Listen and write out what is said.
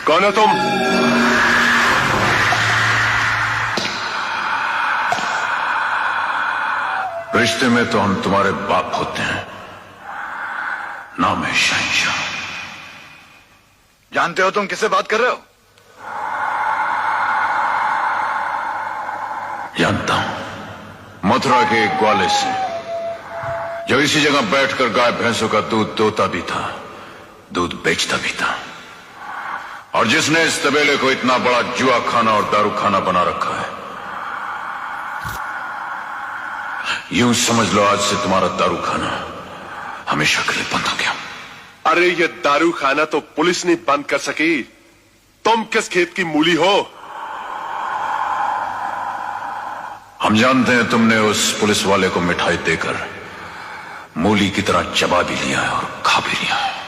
कौन हो तुम? रिश्ते में तो हम तुम्हारे बाप होते हैं, नाम है शहंशाह। जानते हो तुम किससे बात कर रहे हो? जानता हूं, मथुरा के एक ग्वाले से, जो इसी जगह बैठकर गाय भैंसों का दूध दोता भी था, दूध बेचता भी था, और जिसने इस तबेले को इतना बड़ा जुआ खाना और दारू खाना बना रखा है। यूं समझ लो, आज से तुम्हारा दारू खाना हमेशा के लिए बंद हो गया। अरे ये दारू खाना तो पुलिस नहीं बंद कर सकी। तुम किस खेत की मूली हो? हम जानते हैं तुमने उस पुलिस वाले को मिठाई देकर मूली की तरह चबा भी लिया है और खा भी लिया है।